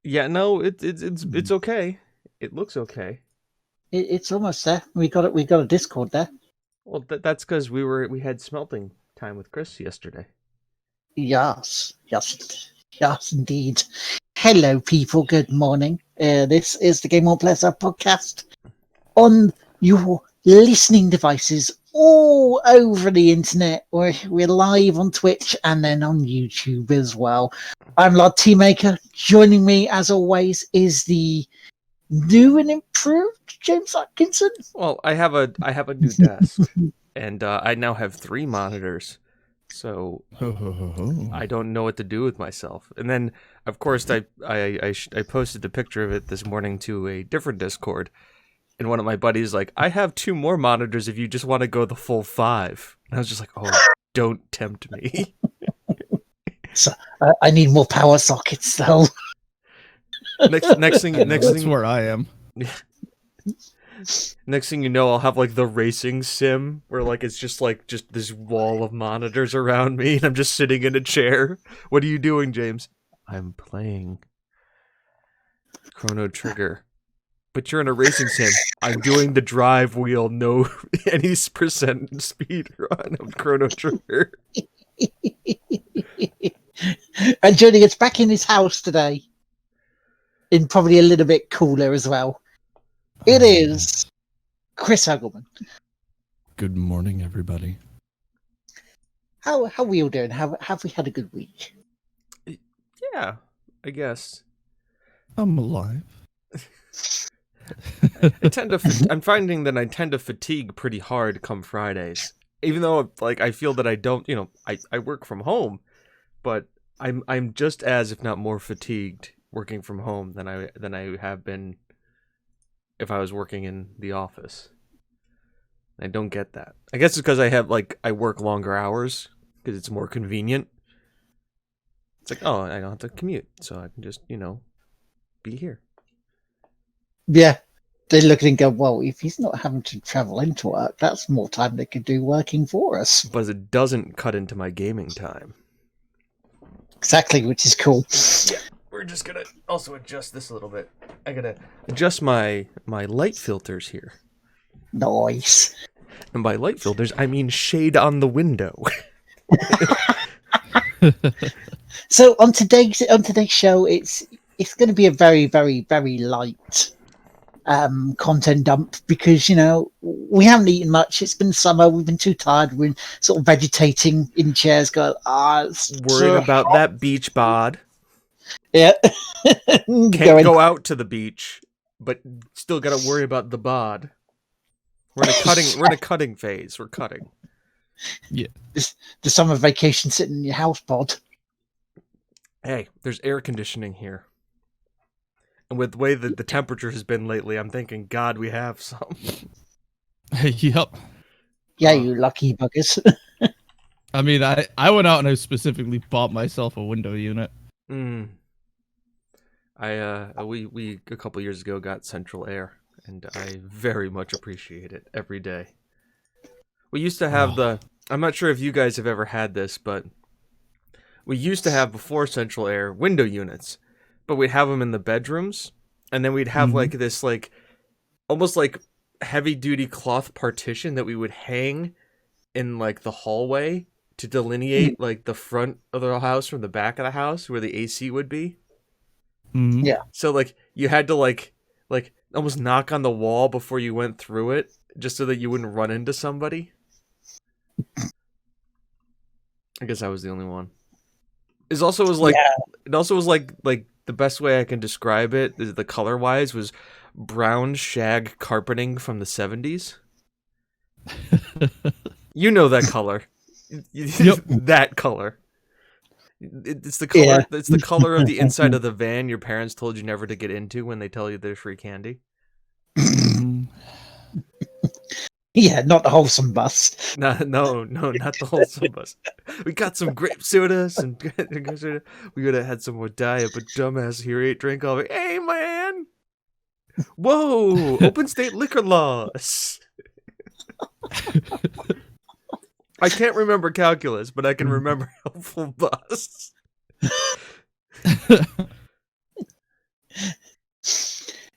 Yeah, no, it's okay. It looks okay. It's almost there. We got it. We got a Discord there. Well, that's because we had smelting time with Chris yesterday. Yes, indeed. Hello, people. Good morning. This is the Game On Pleasure podcast on your listening devices all over the internet. We're live on Twitch and then on YouTube as well. I'm Lord Teamaker. Joining me, as always, is the new and improved James Atkinson. Well, I have a new desk, and I now have 3 monitors, so I don't know what to do with myself. And then, of course, I posted a picture of it this morning to a different Discord, and one of my buddies like, I have 2 more monitors if you just want to go the full 5. And I was just like, oh, don't tempt me. So I need more power sockets, though. Next thing, That's where I am. Next thing you know, I'll have like the racing sim where like it's just this wall of monitors around me, and I'm just sitting in a chair. What are you doing, James? I'm playing Chrono Trigger. But you're in a racing sim. I'm doing the drive wheel, no any percent speed run of Chrono Trigger. And Jody gets back in his house today. In probably a little bit cooler as well. It is Chris Hagelman. Good morning, everybody. How are we all doing? Have we had a good week? Yeah, I guess. I'm alive. I'm finding that I tend to fatigue pretty hard come Fridays. Even though like I feel that I don't, I work from home, but I'm just as, if not more, fatigued working from home than I have been if I was working in the office. I don't get that. I guess it's because I work longer hours because it's more convenient. It's like, oh, I don't have to commute, so I can just, be here. Yeah. They look at it and go, well, if he's not having to travel into work, that's more time they could do working for us. But it doesn't cut into my gaming time. Exactly, which is cool. Yeah. We're just gonna also adjust this a little bit. I gotta adjust my light filters here. Nice. And by light filters, I mean shade on the window. So on today's show, it's going to be a very, very, very light content dump because we haven't eaten much. It's been summer. We've been too tired. We're sort of vegetating in chairs, going, worried about that beach bod. Yeah. Can't go out to the beach, but still got to worry about the bod. We're in a cutting phase. We're cutting. Yeah. The summer vacation sitting in your house pod. Hey, there's air conditioning here. And with the way that the temperature has been lately, I'm thinking, God, we have some. Yep. Yeah, you lucky buggers. I mean, I went out and I specifically bought myself a window unit. We a couple years ago got central air, and I very much appreciate it every day. We used to have I'm not sure if you guys have ever had this, but we used to have, before central air, window units, but we'd have them in the bedrooms, and then we'd have like this almost like heavy duty cloth partition that we would hang in like the hallway to delineate like the front of the house from the back of the house where the AC would be. Mm-hmm. Yeah. So like you had to like almost knock on the wall before you went through it, just so that you wouldn't run into somebody. I guess I was the only one. It also was like the best way I can describe it, the color wise, was brown shag carpeting from the 70s. You know that color. Yep. That color. It's the color. Yeah. It's the color of the inside of the van your parents told you never to get into when they tell you there's free candy. Yeah, not the wholesome bus. No, not the wholesome bus. We got some grape sodas and we would have had some more diet, but dumbass here ate drink all of it. Hey man, whoa! Open state liquor laws. I can't remember calculus, but I can remember helpful bus.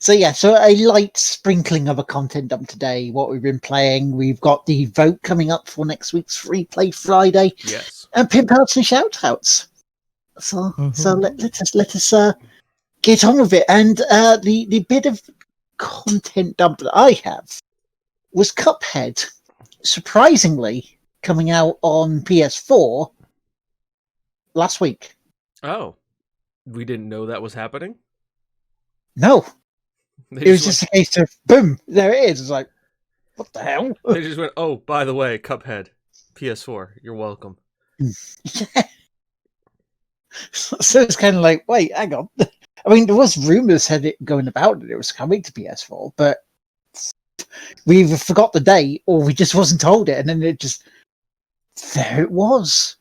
So a light sprinkling of a content dump today. What we've been playing. We've got the vote coming up for next week's Free Play Friday, Yes. and pimp outs and shout outs. So let us get on with it. And the bit of content dump that I have was Cuphead, surprisingly coming out on PS4 last week. Oh, we didn't know that was happening? No, They it was just a case of boom, there it is. It's like, what the hell? They just went, oh, by the way, Cuphead, PS4, you're welcome. So it's kind of like, wait, hang on. I mean, there was rumors had it going about that it was coming to PS4, but we either forgot the date or we just wasn't told it, and then there it was.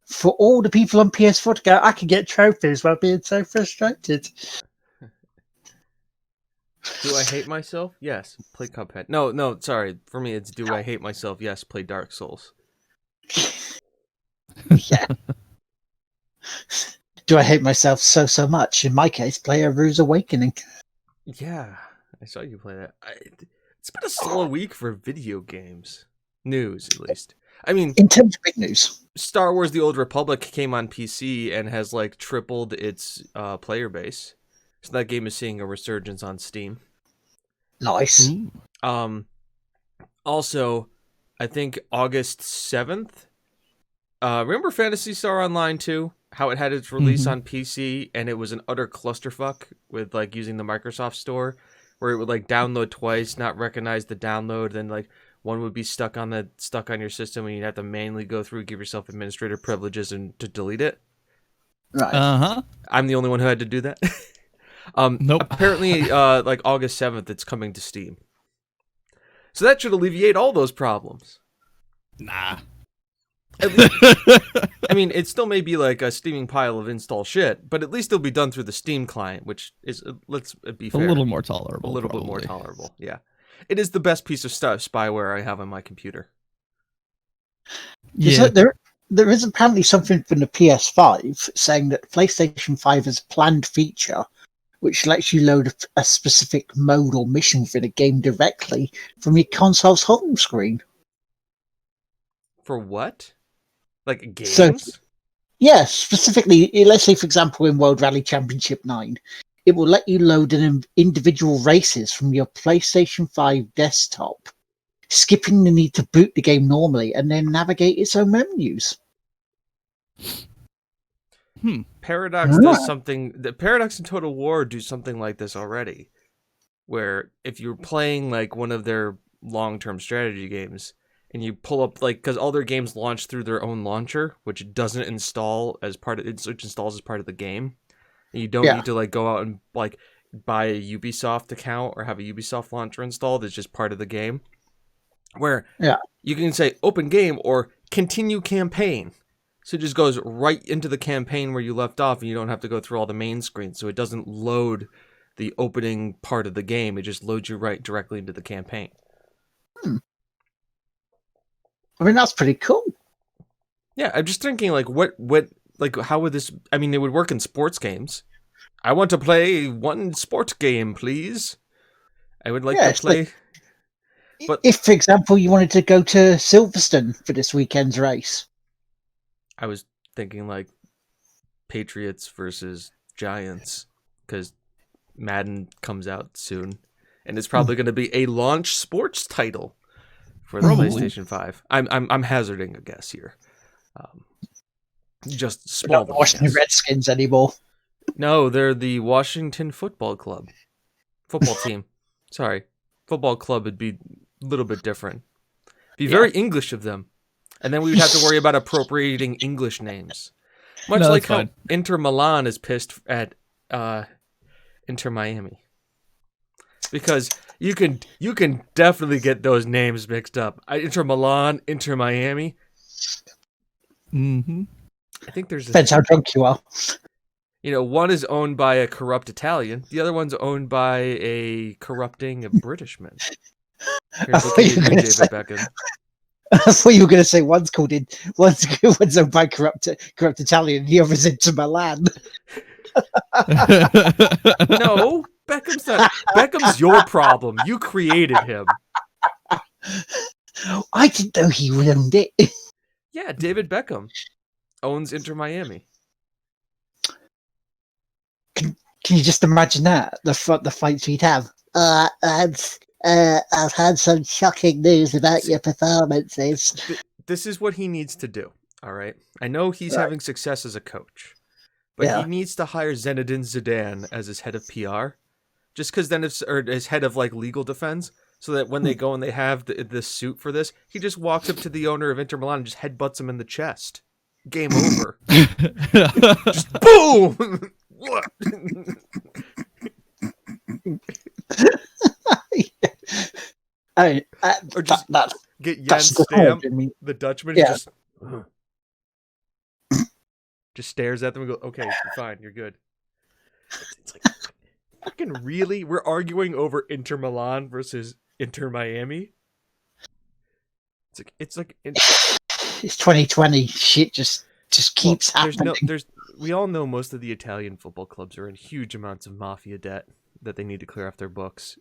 For all the people on PS4 to go, I can get trophies while being so frustrated. Do I hate myself? Yes, play Cuphead. No, sorry. For me, it's do I hate myself? Yes, play Dark Souls. Yeah. Do I hate myself so much? In my case, play A Rue's Awakening. Yeah, I saw you play that. It's been a slow week for video games. News, at least. I mean, in terms of big news, Star Wars The Old Republic came on PC and has, like, tripled its player base. So that game is seeing a resurgence on Steam. Nice. Also, I think August 7th, remember Phantasy Star Online 2? How it had its release on PC and it was an utter clusterfuck with, like, using the Microsoft Store, where it would, like, download twice, not recognize the download, then, like, one would be stuck on your system and you'd have to manually go through, give yourself administrator privileges and to delete it. Right. I'm the only one who had to do that. Nope. Apparently, like August 7th, it's coming to Steam. So that should alleviate all those problems. Nah. At least, I mean, it still may be like a steaming pile of install shit, but at least it'll be done through the Steam client, which is, let's be fair, A little more tolerable. a little probably. bit more tolerable. Yeah, it is the best piece of spyware I have on my computer. Yeah. There is apparently something from the PS5 saying that PlayStation 5 has a planned feature which lets you load a specific mode or mission for the game directly from your console's home screen. For what? Like games? So, yeah, specifically, let's say, for example, in World Rally Championship 9, it will let you load individual races from your PlayStation 5 desktop, skipping the need to boot the game normally and then navigate its own menus. Paradox does something. The Paradox and Total War do something like this already, where if you're playing like one of their long-term strategy games and you pull up, like, because all their games launch through their own launcher, which doesn't install as part of it, which installs as part of the game, and you don't need to like go out and like buy a Ubisoft account or have a Ubisoft launcher installed. It's just part of the game, where you can say open game or continue campaign. So it just goes right into the campaign where you left off, and you don't have to go through all the main screen. So it doesn't load the opening part of the game. It just loads you right directly into the campaign. I mean, that's pretty cool. Yeah, I'm just thinking, like, like, how would this... I mean, it would work in sports games. I want to play one sport game, please. I would like to play... But if, for example, you wanted to go to Silverstone for this weekend's race. I was thinking, like, Patriots versus Giants, because Madden comes out soon, and it's probably going to be a launch sports title for the PlayStation 5. I'm hazarding a guess here. Just small. Not the Washington Redskins anymore. No, they're the Washington Football Club. Football team. Sorry. Football club would be a little bit different. Be very English of them. And then we would have to worry about appropriating English names. Much like how Inter Milan is pissed at Inter Miami. Because you can definitely get those names mixed up. Inter Milan, Inter Miami. I think there's... Depends how drunk you are. You know, one is owned by a corrupt Italian. The other one's owned by a corrupting Britishman. Here's David Beckham. I thought you were going to say one's owned by corrupt Italian, the other's into Milan. No, Beckham's your problem. You created him. I didn't know he owned it. Yeah, David Beckham owns Inter Miami. Can you just imagine that? The fights we'd have. I've had some shocking news about your performances. This is what he needs to do. All right. I know he's having success as a coach, but he needs to hire Zinedine Zidane as his head of PR, just because then or his head of like legal defense, so that when they go and they have the suit for this, he just walks up to the owner of Inter Milan and just headbutts him in the chest. Game over. Just boom. What? Or just get Jens Stamp, the Dutchman, just stares at them and go, "Okay, you're fine, you're good." It's like, fucking really? We're arguing over Inter Milan versus Inter Miami? It's 2020. Shit just keeps happening. We all know most of the Italian football clubs are in huge amounts of mafia debt that they need to clear off their books.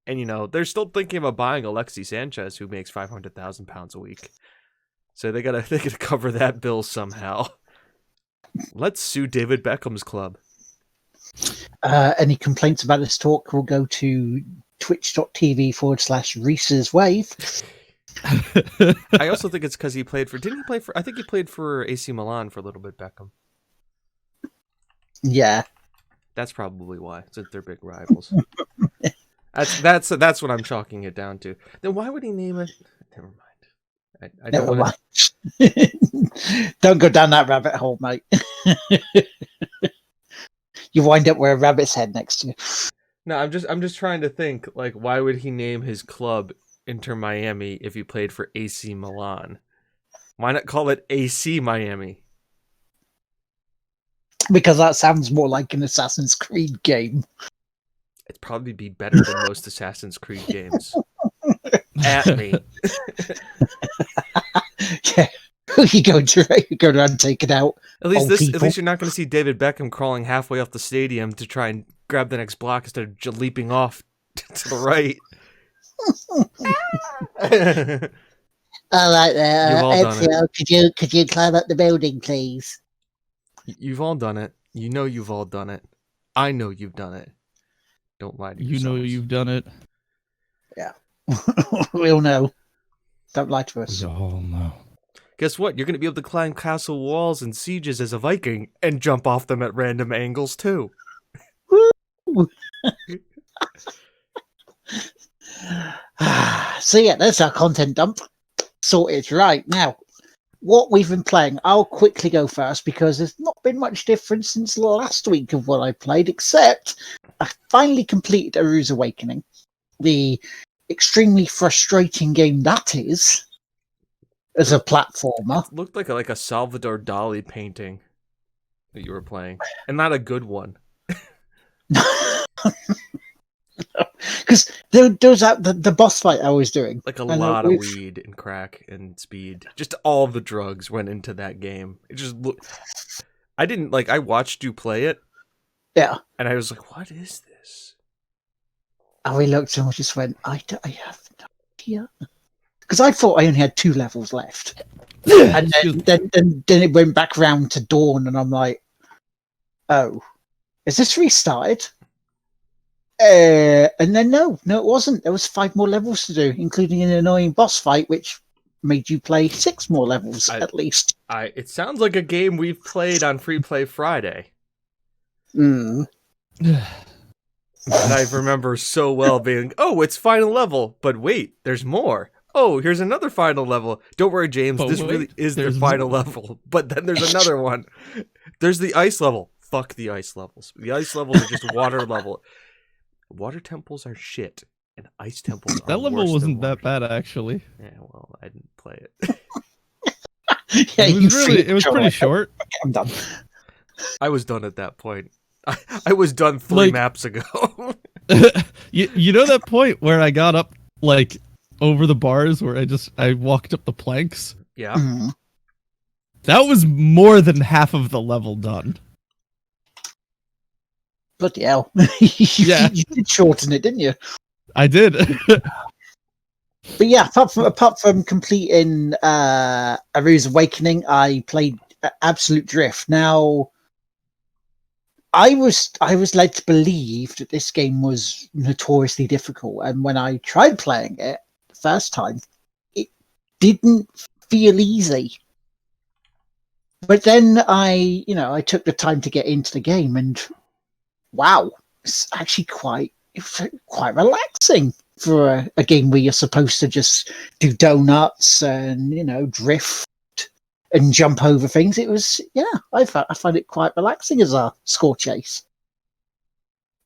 And, they're still thinking about buying Alexis Sanchez, who makes £500,000 a week. So they gotta cover that bill somehow. Let's sue David Beckham's club. Any complaints about this talk will go to twitch.tv/Reese's Wave. I also think it's because he played for... Didn't he play for... I think he played for AC Milan for a little bit, Beckham. Yeah. That's probably why, since they're big rivals. That's what I'm chalking it down to. Then why would he name it? Never mind. I don't want to... Don't go down that rabbit hole, mate. You wind up with a rabbit's head next to you. No, I'm just trying to think, like, why would he name his club Inter Miami if he played for AC Milan? Why not call it AC Miami? Because that sounds more like an Assassin's Creed game. It'd probably be better than most Assassin's Creed games. At me. Yeah. You go around and take it out. At least you're not going to see David Beckham crawling halfway off the stadium to try and grab the next block instead of leaping off to the right. All right there. Ezio, could you climb up the building, please? You've all done it. You know you've all done it. I know you've done it. Don't lie to yourselves. You know you've done it. Yeah. We all know. Don't lie to us. We all know. Guess what? You're going to be able to climb castle walls and sieges as a Viking and jump off them at random angles, too. So, yeah, that's our content dump. Sorted. Right, now, what we've been playing, I'll quickly go first because there's not been much difference since last week of what I played, except I finally completed Aru's Awakening. The extremely frustrating game that is. As a platformer. It looked like a Salvador Dali painting that you were playing. And not a good one. Because there was the boss fight I was doing. Like a lot of weed and crack and speed. Just all the drugs went into that game. It just looked... I watched you play it. Yeah. And I was like, what is this? And we looked and we just went, I have no idea. Because I thought I only had 2 levels left. And then it went back round to Dawn, and I'm like, oh, is this restarted? And then no, it wasn't. There was 5 more levels to do, including an annoying boss fight, which made you play 6 more levels at least. It sounds like a game we've played on Free Play Friday. Mm. And I remember so well being, oh, it's final level, but wait, there's more. Oh, here's another final level. Don't worry, James. This really is the final level. But then there's another one. There's the ice level. Fuck the ice levels. The ice levels are just water level. Water temples are shit, and ice temples are that level worse wasn't than that bad, actually. Yeah, well, I didn't play it. Yeah, it was pretty short. I'm done. I was done at that point. I was done 3 maps ago. you know that point where I got up, over the bars where I walked up the planks? Yeah. Mm. That was more than half of the level done. Bloody hell. Yeah. You did shorten it, didn't you? I did. But yeah, apart from completing Aru's Awakening, I played Absolute Drift. Now, I was led to believe that this game was notoriously difficult, and when I tried playing it the first time, it didn't feel easy. But then I took the time to get into the game, and wow, it's actually quite relaxing for a game where you're supposed to just do donuts and drift and jump over things. It was I find it quite relaxing as a score chase.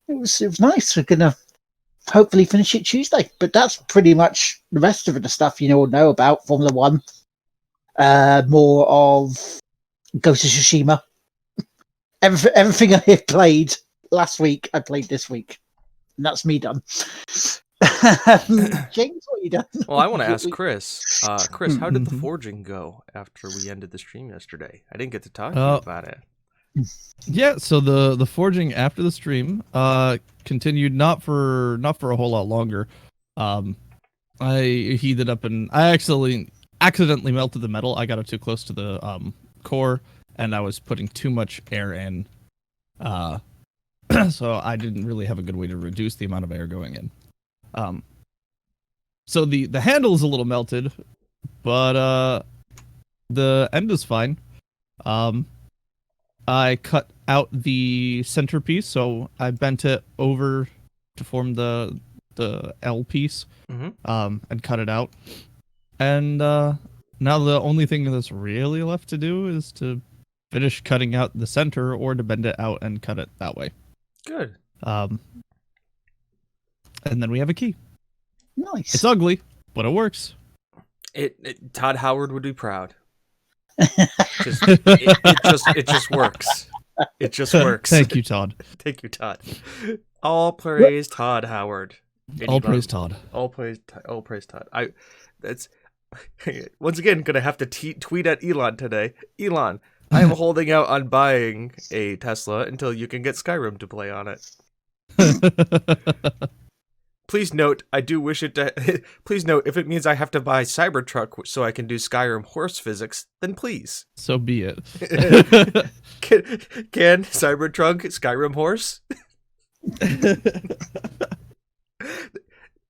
It was nice. We're gonna hopefully finish it Tuesday, but that's pretty much the rest of the stuff you all know about Formula One. More of Ghost of Tsushima. Everything I had played last week, I played this week. And that's me done. James, what you done? Well, I want to ask Chris. Chris, how did the forging go after we ended the stream yesterday? I didn't get to talk to you about it. Yeah, so the forging after the stream continued not for a whole lot longer. I heated up and I accidentally melted the metal. I got it too close to the core, and I was putting too much air in. So I didn't really have a good way to reduce the amount of air going in. So the handle is a little melted, but the end is fine. I cut out the centerpiece, so I bent it over to form the L piece, and cut it out. And now the only thing that's really left to do is to finish cutting out the center, or to bend it out and cut it that way. Good. And then we have a key. Nice. It's ugly, but it works. Todd Howard would be proud. It just works. It just works. Thank you, Todd. Thank you, Todd. All praise Todd Howard. All praise Todd. All praise Todd. That's once again gonna have to tweet at Elon today. Elon, I am holding out on buying a Tesla until you can get Skyrim to play on it. Please note, I do wish it to. Please note, if it means I have to buy Cybertruck so I can do Skyrim horse physics, then please. So be it. Can Cybertruck Skyrim horse?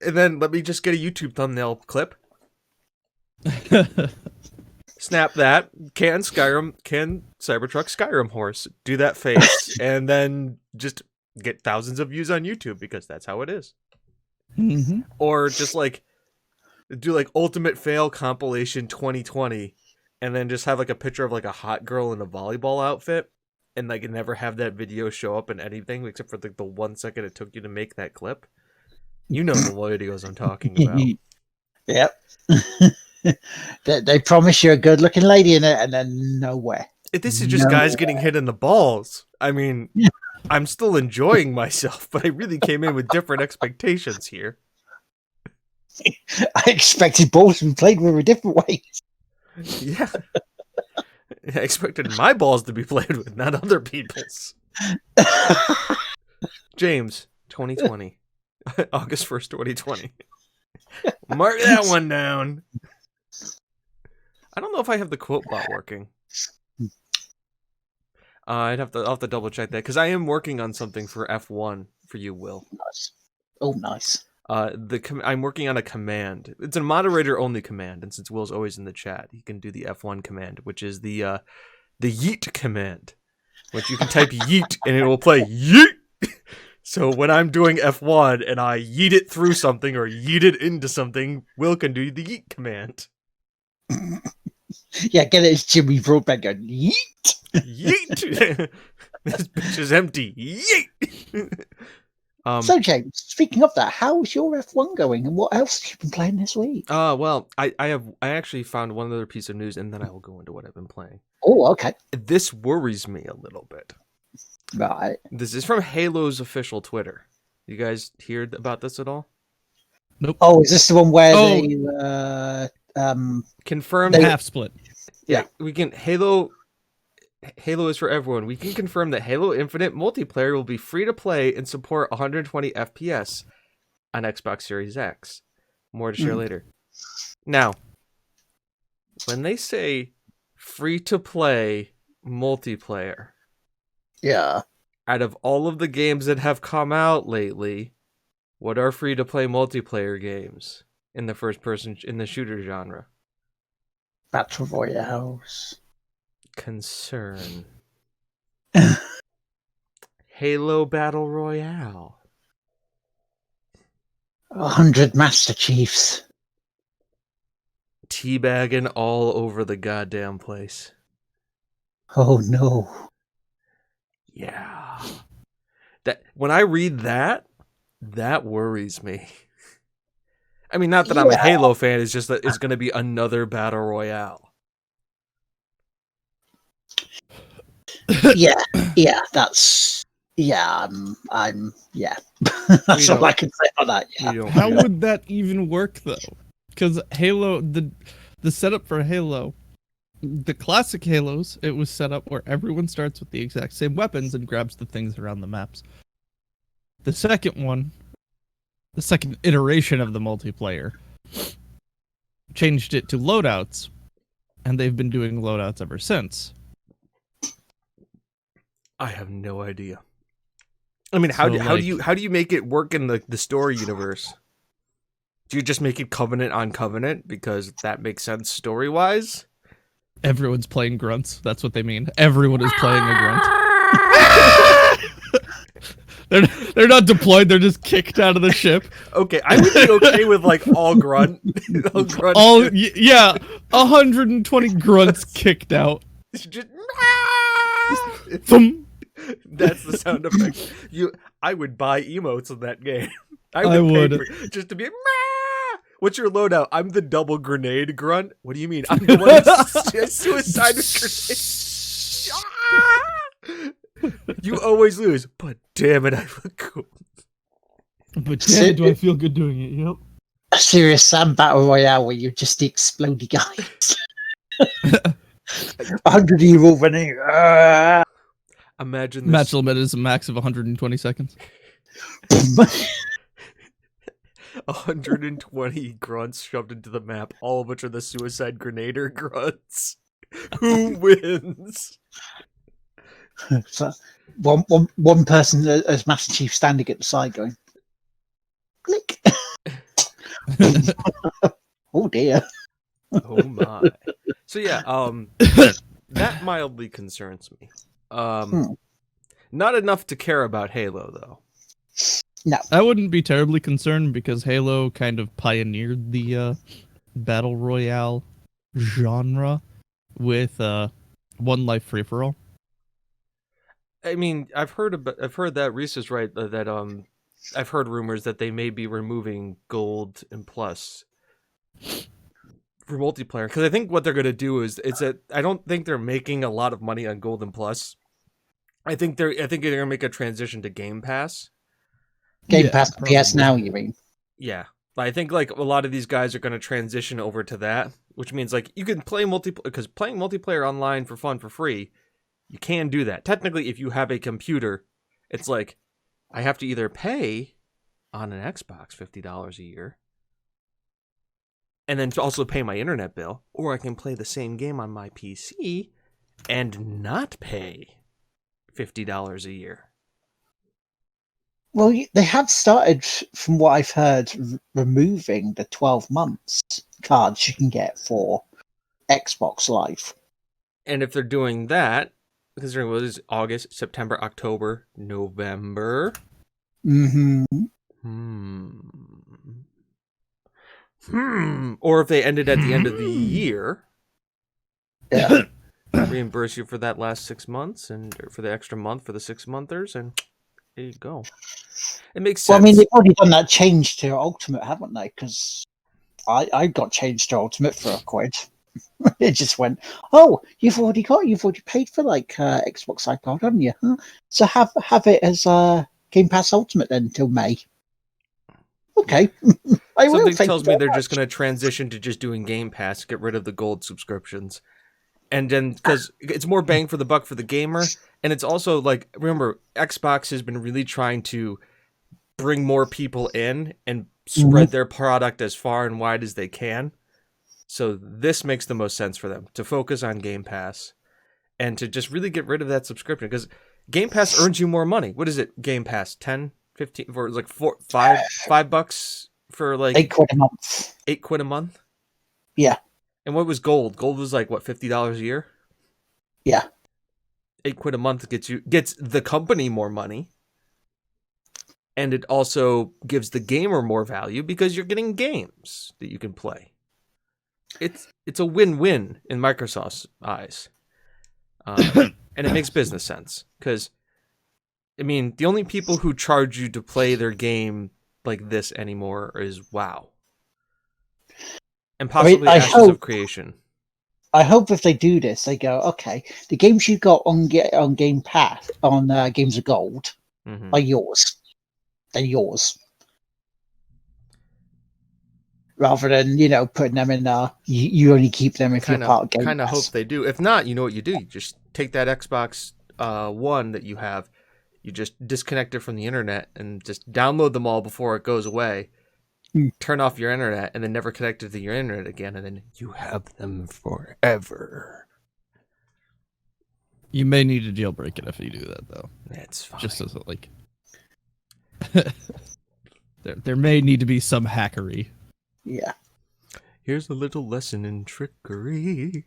And then let me just get a YouTube thumbnail clip. Snap that. Can Cybertruck Skyrim horse? Do that face, and then just get thousands of views on YouTube because that's how it is. Mm-hmm. Or just do ultimate fail compilation 2020, and then just have a picture of a hot girl in a volleyball outfit, and never have that video show up in anything except for the 1 second it took you to make that clip. You know the videos I'm talking about. Yep. They promise you a good-looking lady in it, and then nowhere. This is just guys getting hit in the balls. I mean, I'm still enjoying myself, but I really came in with different expectations here. I expected balls to be played with a different way. Yeah. I expected my balls to be played with, not other people's. James, 2020. August 1st, 2020. Mark that one down. I don't know if I have the quote bot working. I'll have to double check that, because I am working on something for F1 for you, Will. Nice. Oh, nice. I'm working on a command. It's a moderator only command, and since Will's always in the chat, he can do the F1 command, which is the yeet command, which you can type yeet and it will play yeet. So when I'm doing F1 and I yeet it through something or yeet it into something, Will can do the yeet command. Yeah, get it as Jimmy Broadbent going, yeet! Yeet! This bitch is empty. Yeet! So, James, speaking of that, how's your F1 going, and what else have you been playing this week? Well, I actually found one other piece of news, and then I will go into what I've been playing. Oh, okay. This worries me a little bit. Right. This is from Halo's official Twitter. You guys hear about this at all? Nope. Oh, is this the one where Confirmed half split. Yeah, we can. Halo Halo is for everyone. We can confirm that Halo Infinite multiplayer will be free to play and support 120 FPS on Xbox Series X. More to share later. Now, when they say free to play multiplayer, Yeah. out of all of the games that have come out lately, what are free to play multiplayer games in the shooter genre? Battle Royales. Concern. Halo Battle Royale. 100 Master Chiefs. Teabagging all over the goddamn place. Oh no. Yeah. That when I read that worries me. I mean, not that I'm a Halo fan, it's just that it's going to be another Battle Royale. Yeah, that's... Yeah, that's all I can say on that, yeah. How would that even work, though? Because Halo, the setup for Halo, the classic Halos, it was set up where everyone starts with the exact same weapons and grabs the things around the maps. The second one, the second iteration of the multiplayer, changed it to loadouts, and they've been doing loadouts ever since. I have no idea. I mean, how do you make it work in the story universe? Do you just make it Covenant on Covenant because that makes sense story wise? Everyone's playing grunts. That's what they mean. Everyone is playing a grunt. They're not deployed. They're just kicked out of the ship. Okay, I would be okay with like all grunt. Yeah, 120 grunts kicked out. Just, Thump. That's the sound effect. I would buy emotes in that game. I would. Just to be. What's your loadout? I'm the double grenade grunt. What do you mean? I'm the one that's suicide grenade. You always lose, but damn it, I look cool. But damn it, do I feel good doing it? Yep. A serious Sam Battle Royale where you're just the explodey guys. 100 evil running. Imagine this. Match limit is a max of 120 seconds. 120 grunts shoved into the map, all of which are the suicide grenader grunts. Who wins? So, one person as Master Chief standing at the side going, click. Oh dear. Oh my. So yeah, that mildly concerns me. Not enough to care about Halo though. No. I wouldn't be terribly concerned because Halo kind of pioneered the Battle Royale genre with One Life Free For All. I mean, I've heard that Reese is right that I've heard rumors that they may be removing Gold and Plus for multiplayer because I think what they're going to do is I don't think they're making a lot of money on Gold and Plus. I think they're going to make a transition to Game Pass. Game Pass PS Now, you mean? Yeah. I think like a lot of these guys are going to transition over to that, which means like you can play multiplayer because playing multiplayer online for fun for free, you can do that. Technically, if you have a computer, it's like I have to either pay on an Xbox $50 a year and then also pay my internet bill, or I can play the same game on my PC and not pay $50 a year. Well, they have started, from what I've heard, removing the 12 months cards you can get for Xbox Live. And if they're doing that, considering what is August, September, October, November. Or if they ended at the end of the year. Yeah. Reimburse you for that last 6 months and for the extra month for the 6-monthers, and there you go. It makes sense. Well, I mean, they've already done that change to Ultimate, haven't they? Because I got changed to Ultimate for £1. It just went, oh, you've already paid for like Xbox Live Card, haven't you? Huh? So have it as Game Pass Ultimate then until May. Okay. Something tells me they're just going to transition to just doing Game Pass, get rid of the gold subscriptions. And then because it's more bang for the buck for the gamer, and it's also like, remember, Xbox has been really trying to bring more people in and spread their product as far and wide as they can. So this makes the most sense for them to focus on Game Pass and to just really get rid of that subscription, because Game Pass earns you more money. What is it? Game Pass 10, 15 for like $5 for like £8 a month. £8 a month. Yeah. And what was Gold? Gold was like what, $50 a year? Yeah. £8 a month gets the company more money. And it also gives the gamer more value because you're getting games that you can play. It's a win-win in Microsoft's eyes. And it makes business sense. Because, I mean, the only people who charge you to play their game like this anymore is WoW. And possibly Ashes of Creation. I hope if they do this, they go, okay, the games you got on Game Pass, on Games of Gold, are yours. They're yours. Rather than, putting them in, you only keep them if you're part of Game Pass. Kind of hope they do. If not, you know what you do? You just take that Xbox One that you have, you just disconnect it from the internet and just download them all before it goes away. Turn off your internet and then never connect it to your internet again, and then you have them forever. You may need to jailbreak it if you do that, though. That's fine. Just as like, there may need to be some hackery. Yeah. Here's a little lesson in trickery.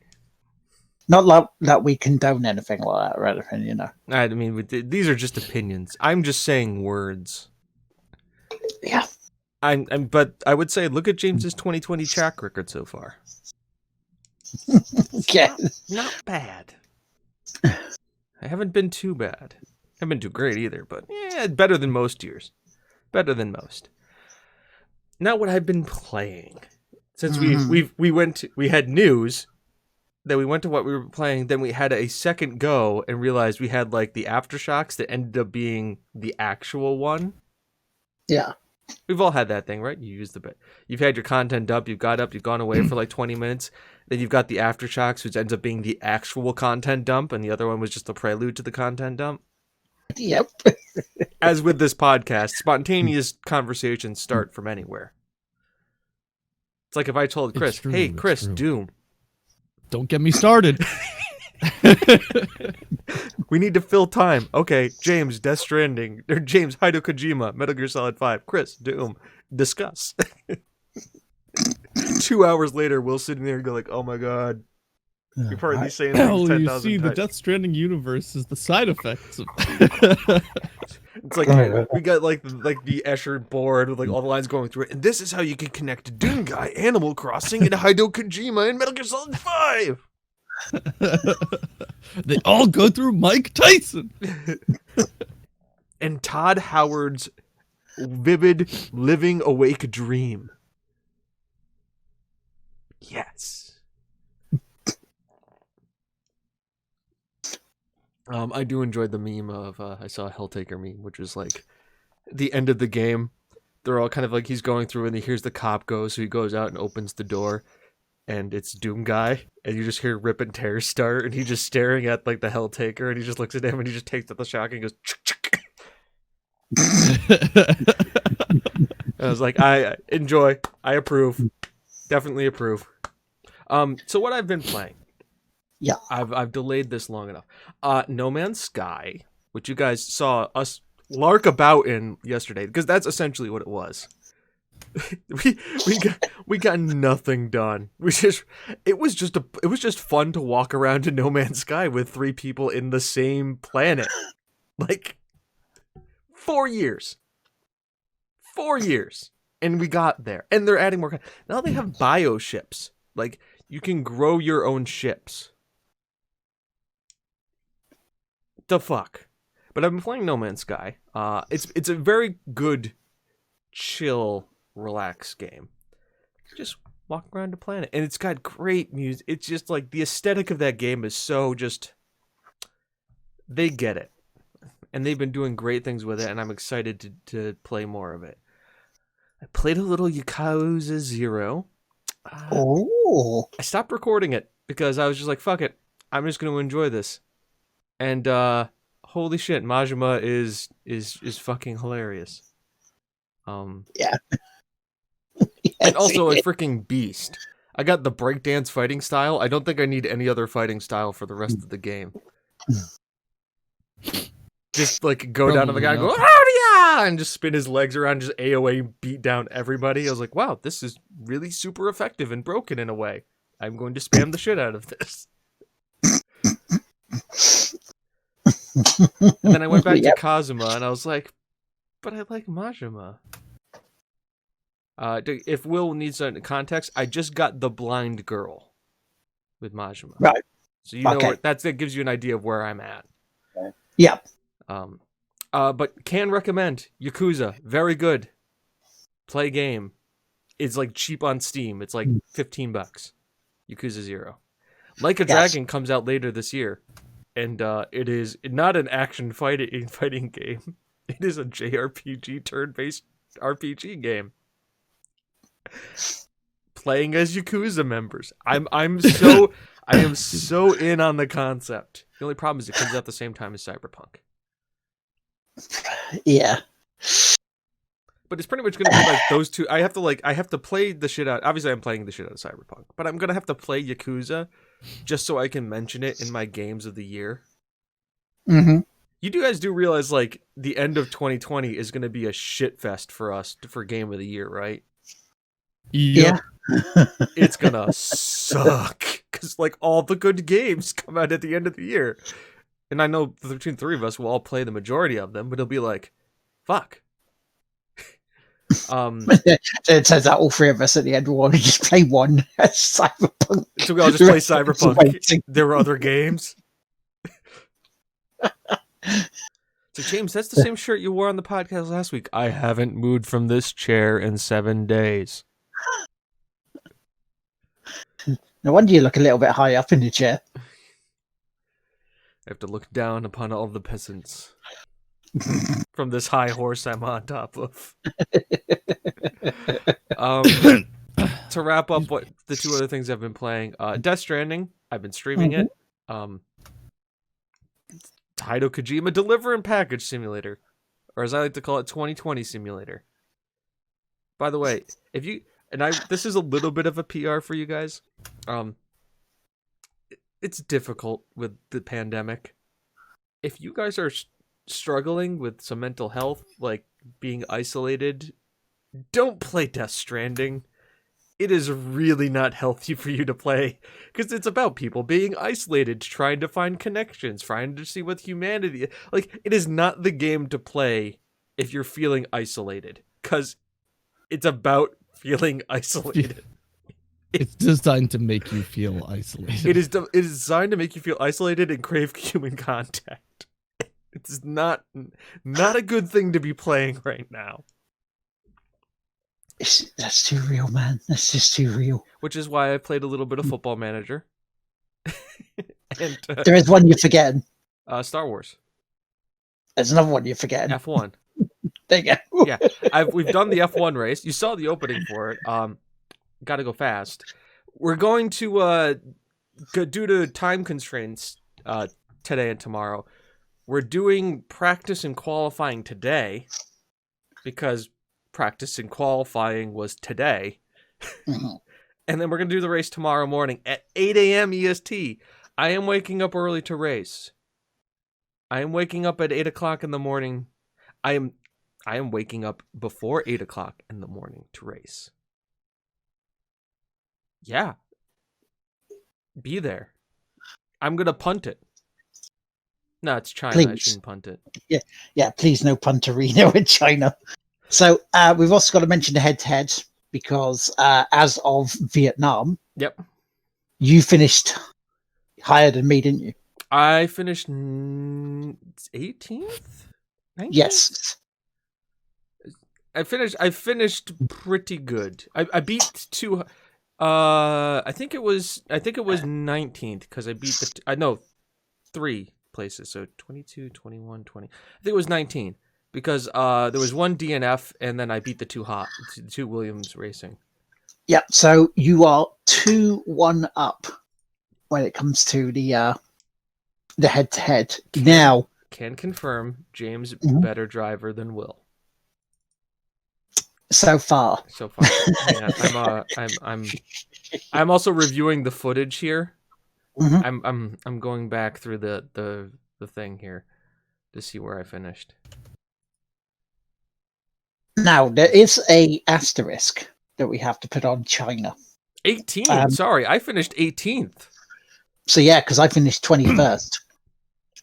Not that we condone anything like that or anything, I mean, these are just opinions. I'm just saying words. Yeah. But I would say, look at James's 2020 track record so far. Yeah. Not bad. I haven't been too bad. I haven't been too great either, but yeah, better than most years. Better than most. Now what I've been playing. Since we had news, then we went to what we were playing, then we had a second go and realized we had like the aftershocks that ended up being the actual one. Yeah. We've all had that thing, right? You use the bit. You've had your content up, you've got up, you've gone away for like 20 minutes, then you've got the aftershocks, which ends up being the actual content dump, and the other one was just a prelude to the content dump. Yep. As with this podcast, spontaneous conversations start from anywhere. It's like if I told Chris, hey, Chris, Doom. Don't get me started. We need to fill time. Okay, James, Death Stranding. Or James, Hideo Kojima, Metal Gear Solid 5. Chris, Doom. Discuss. 2 hours later, we'll sit in there and go like, oh my god. You've heard these saying things 10,000 you see, times. the Death Stranding universe is the side effects of... It's like, we got like the Escher board with like all the lines going through it, and this is how you can connect Doom Guy, Animal Crossing, and Hideo Kojima, and Metal Gear Solid 5! They all go through Mike Tyson. And Todd Howard's vivid living awake dream. Yes. I do enjoy the meme of I saw a Helltaker meme, which was like the end of the game. They're all kind of like, he's going through and he hears the cop go, so he goes out and opens the door. And it's Doom Guy, and you just hear Rip and Tear start, and he's just staring at like the Helltaker, and he just looks at him, and he just takes out the shotgun and goes. I was like, I enjoy, I approve, definitely approve. So what I've been playing, yeah, I've delayed this long enough. No Man's Sky, which you guys saw us lark about in yesterday, because that's essentially what it was. we got nothing done. It was just fun to walk around in No Man's Sky with 3 people in the same planet. Like 4 years. 4 years. And we got there. And they're adding more. Now they have bio ships. Like you can grow your own ships. The fuck. But I've been playing No Man's Sky. It's a very good, chill, relax game. Just walk around the planet, and it's got great music. It's just like the aesthetic of that game is so just, they get it, and they've been doing great things with it, and I'm excited to play more of it. I played a little Yakuza 0. I stopped recording it because I was just like, fuck it, I'm just going to enjoy this. And holy shit, Majima is fucking hilarious. Yeah. And also a freaking beast. I got the breakdance fighting style. I don't think I need any other fighting style for the rest of the game. Just like go down to the guy and go, oh yeah, and just spin his legs around, just AoA beat down everybody. I was like, wow, this is really super effective and broken in a way. I'm going to spam the shit out of this. And then I went back to Kazuma and I was like, but I like Majima. If Will needs some context, I just got the blind girl with Majima. Right. So you know where, that gives you an idea of where I'm at. Yeah. But can recommend Yakuza. Very good. Play game. It's like cheap on Steam. It's like $15. Yakuza 0. Like a Dragon comes out later this year, and it is not an action fighting game. It is a JRPG turn-based RPG game. Playing as Yakuza members. I am so in on the concept. The only problem is it comes out the same time as Cyberpunk. Yeah. But it's pretty much going to be like those two. I have to play the shit out. Obviously, I'm playing the shit out of Cyberpunk, but I'm going to have to play Yakuza just so I can mention it in my games of the year. Mm-hmm. You guys do realize, like, the end of 2020 is going to be a shit fest for us for game of the year, right? Yeah. It's going to suck because, like, all the good games come out at the end of the year. And I know between three of us, we'll all play the majority of them, but it'll be like, fuck. It turns out all three of us at the end will only just play one Cyberpunk. So we all just play Cyberpunk. There were other games. So James, that's the same shirt you wore on the podcast last week. I haven't moved from this chair in 7 days. No wonder you look a little bit high up in the chair. I have to look down upon all the peasants from this high horse I'm on top of. To wrap up what the two other things I've been playing, Death Stranding, I've been streaming it. Hideo Kojima Deliver and Package Simulator, or as I like to call it, 2020 Simulator. By the way, this is a little bit of a PR for you guys. It's difficult with the pandemic. If you guys are struggling with some mental health, like being isolated, don't play Death Stranding. It is really not healthy for you to play, because it's about people being isolated, trying to find connections, trying to see what humanity... Like, it is not the game to play if you're feeling isolated, because it's about feeling isolated. It's designed to make you feel isolated. It is designed to make you feel isolated and crave human contact. It's not a good thing to be playing right now. That's too real, man. That's just too real. Which is why I played a little bit of Football Manager. And, there is one you're forgetting. Star Wars. There's another one you're forgetting. F1. There you go. Yeah, we've done the F1 race. You saw the opening for it. Got to go fast. We're going to due to time constraints today and tomorrow. We're doing practice and qualifying today because practice and qualifying was today. Mm-hmm. And then we're going to do the race tomorrow morning at 8 a.m. EST. I am waking up early to race. I am waking up at 8 o'clock in the morning. I am waking up before 8 o'clock in the morning to race. Yeah. Be there. I'm going to punt it. No, it's China. Please. I shouldn't punt it. Yeah. Please, no punterino in China. So we've also got to mention the head-to-head because as of Vietnam, yep, you finished higher than me, didn't you? I finished 18th. Yes, I finished pretty good. I beat two. I think it was 19th because I beat three places. So 22, 21, 20. I think it was 19. Because there was one DNF, and then I beat the two Williams Racing. Yep, so you are 2-1 up when it comes to the head-to-head. Now, can confirm James Mhm. better driver than Will so far. so far. Hang on, I'm also reviewing the footage here. Mhm. I'm going back through the thing here to see where I finished. Now, there is a asterisk that we have to put on China. 18. Sorry, I finished 18th. So yeah, because I finished 21st.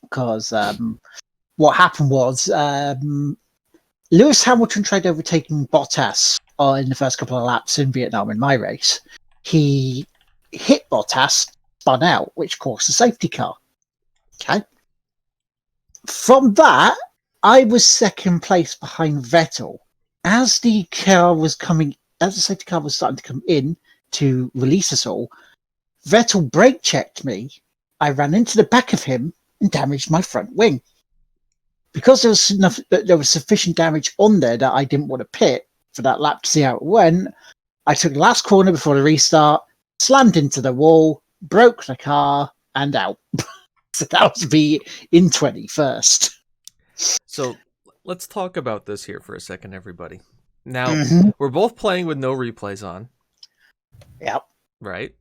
Because what happened was Lewis Hamilton tried overtaking Bottas in the first couple of laps in Vietnam in my race. He hit Bottas, spun out, which caused a safety car. Okay. From that, I was second place behind Vettel. As the safety car was starting to come in to release us all, Vettel brake checked me. I ran into the back of him and damaged my front wing. Because there was sufficient damage on there that I didn't want to pit for that lap to see how it went, I took the last corner before the restart, slammed into the wall, broke the car, and out. So that was me in 21st. So let's talk about this here for a second, everybody. Now, Mm-hmm. we're both playing with no replays on, Yep. right?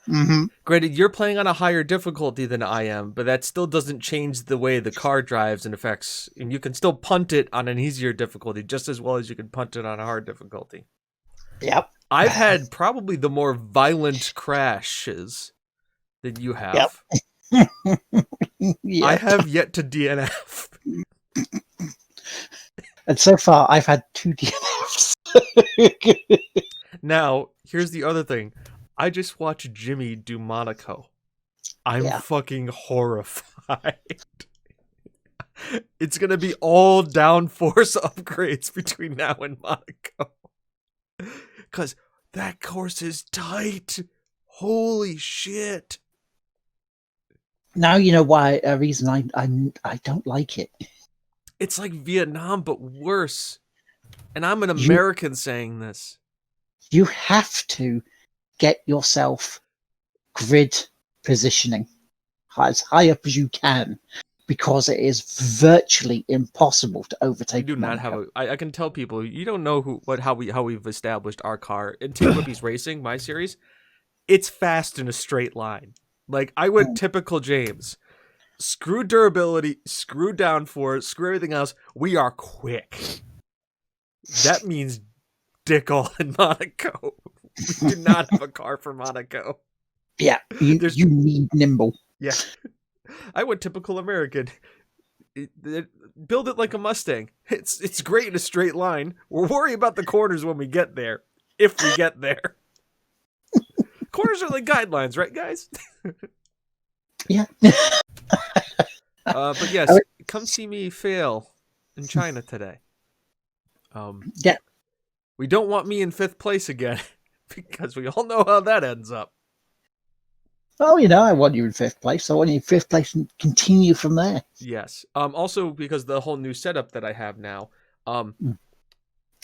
Mm-hmm. Granted, you're playing on a higher difficulty than I am, but that still doesn't change the way the car drives and affects. And you can still punt it on an easier difficulty just as well as you can punt it on a hard difficulty. Yep. I've had probably the more violent crashes that you have. Yep. I have yet to DNF. And so far, I've had 2 DNFs. Now, here's the other thing. I just watched Jimmy do Monaco. I'm fucking horrified. It's going to be all downforce upgrades between now and Monaco. Because that course is tight. Holy shit. Now you know why. A reason I don't like it. It's like Vietnam, but worse. And I'm an American saying this. You have to get yourself grid positioning as high up as you can, because it is virtually impossible to overtake. You do not have I can tell people you don't know how we've established our car in TGWPIS Racing, my series. It's fast in a straight line. Like I went typical James. Screw durability, screw downforce, screw everything else. We are quick. That means dick all in Monaco. We do not have a car for Monaco. Yeah, you need nimble. Yeah. I went typical American. Build it like a Mustang. It's great in a straight line. We'll worry about the corners when we get there. If we get there. Corners are like guidelines, right, guys? Yeah. But yes, come see me fail in China today. Yeah. We don't want me in 5th place again, because we all know how that ends up. Oh, I want you in 5th place. I want you in 5th place and continue from there. Yes. Also, because the whole new setup that I have now,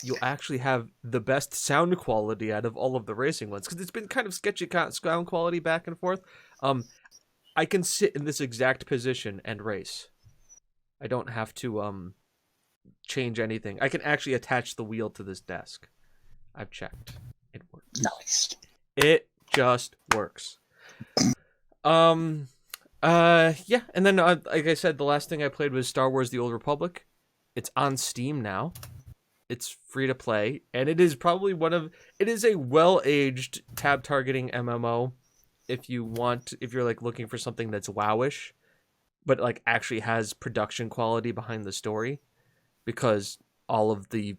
you'll actually have the best sound quality out of all of the racing ones, because it's been kind of sketchy sound quality back and forth. I can sit in this exact position and race. I don't have to change anything. I can actually attach the wheel to this desk. I've checked. It works. Nice. It just works. Yeah, and then like I said, the last thing I played was Star Wars: The Old Republic. It's on Steam now. It's free to play, and it is probably it is a well-aged tab targeting MMO. If you're like looking for something that's WoWish, but like actually has production quality behind the story, because all of the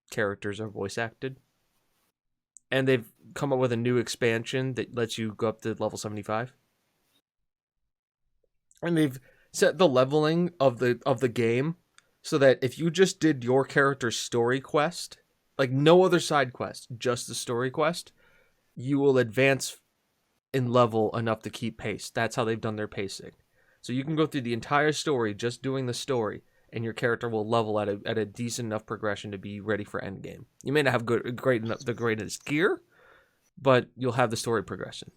characters are voice acted. And they've come up with a new expansion that lets you go up to level 75. And they've set the leveling of the game so that if you just did your character's story quest, like no other side quest, just the story quest, you will advance in level enough to keep pace. That's how they've done their pacing. So you can go through the entire story just doing the story, and your character will level at a decent enough progression to be ready for endgame. You may not have the greatest gear, but you'll have the story progression.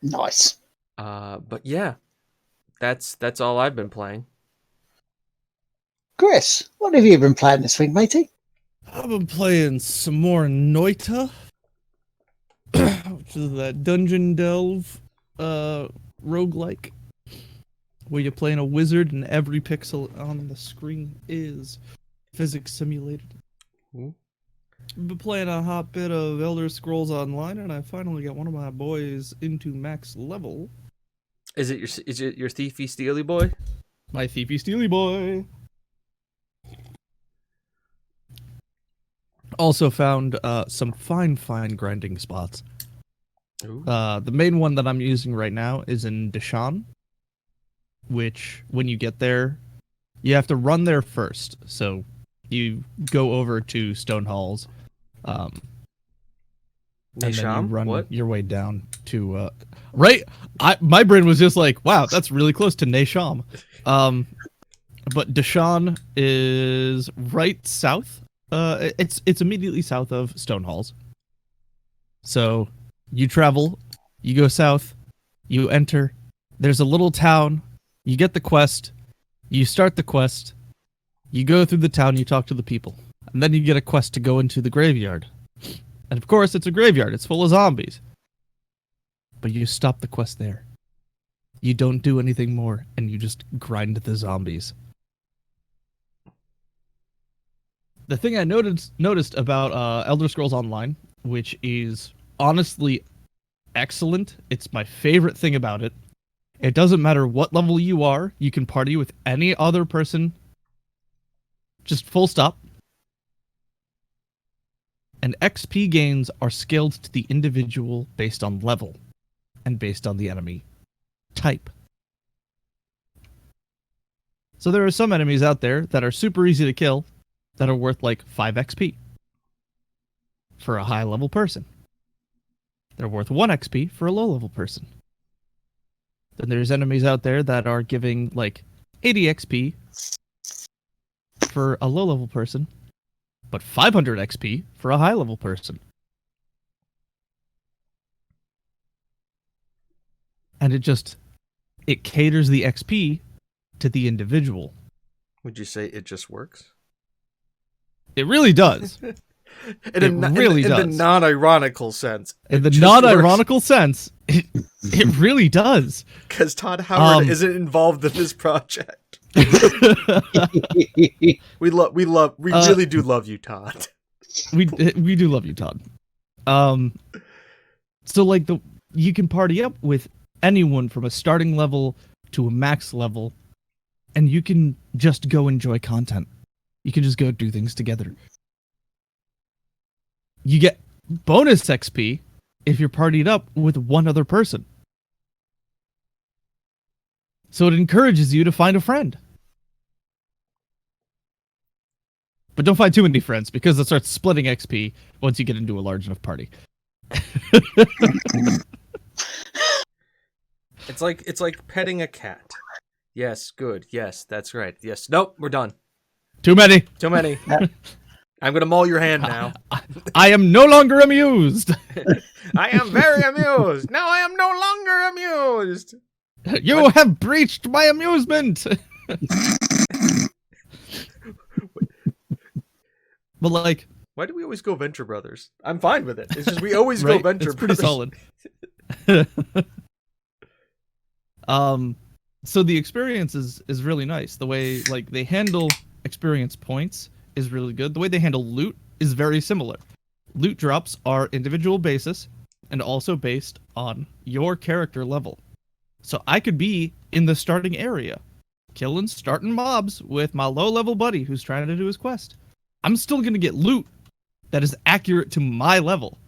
Nice. But yeah, that's all I've been playing. Chris, what have you been playing this week, matey? I've been playing some more Noita, which is that dungeon delve roguelike, where you're playing a wizard and every pixel on the screen is physics simulated. Ooh. I've been playing a hot bit of Elder Scrolls Online, and I finally got one of my boys into max level. Is it your thiefy steely boy? My thiefy steely boy. Also found some fine grinding spots. Ooh. The main one that I'm using right now is in Deshan, which when you get there, you have to run there first. So you go over to Stone Halls, and then you run your way down to right. My brain was just like, wow, that's really close to Nesham. But Deshan is right south. It's immediately south of Stone Halls. So you travel, you go south, you enter. There's a little town. You get the quest. You start the quest. You go through the town. You talk to the people, and then you get a quest to go into the graveyard. And of course, it's a graveyard. It's full of zombies. But you stop the quest there. You don't do anything more, and you just grind the zombies. The thing I noticed about Elder Scrolls Online, which is honestly excellent, it's my favorite thing about it. It doesn't matter what level you are, you can party with any other person. Just full stop. And XP gains are scaled to the individual based on level and based on the enemy type. So there are some enemies out there that are super easy to kill that are worth like 5 XP for a high level person. They're worth 1 XP for a low level person. Then there's enemies out there that are giving like 80 XP for a low level person, but 500 XP for a high level person. And it caters the XP to the individual. Would you say it just works? It really does. In the non-ironical sense. In the non-ironical sense, it really does. Because Todd Howard isn't involved in this project. We really do love you, Todd. We do love you, Todd. So like you can party up with anyone from a starting level to a max level, and you can just go enjoy content. You can just go do things together. You get bonus XP if you're partied up with one other person. So it encourages you to find a friend. But don't find too many friends, because it starts splitting XP once you get into a large enough party. It's like petting a cat. Yes, good. Yes, that's right. Yes. Nope, we're done. Too many. Too many. I'm going to maul your hand now. I am no longer amused. I am very amused. Now I am no longer amused. You have breached my amusement. But like, why do we always go Venture Brothers? I'm fine with it. It's just we always go Venture Brothers. Pretty solid. So the experience is really nice. The way like they handle experience points is really good. The way they handle loot is very similar. Loot drops are individual basis and also based on your character level. So I could be in the starting area, starting mobs with my low level buddy who's trying to do his quest. I'm still going to get loot that is accurate to my level.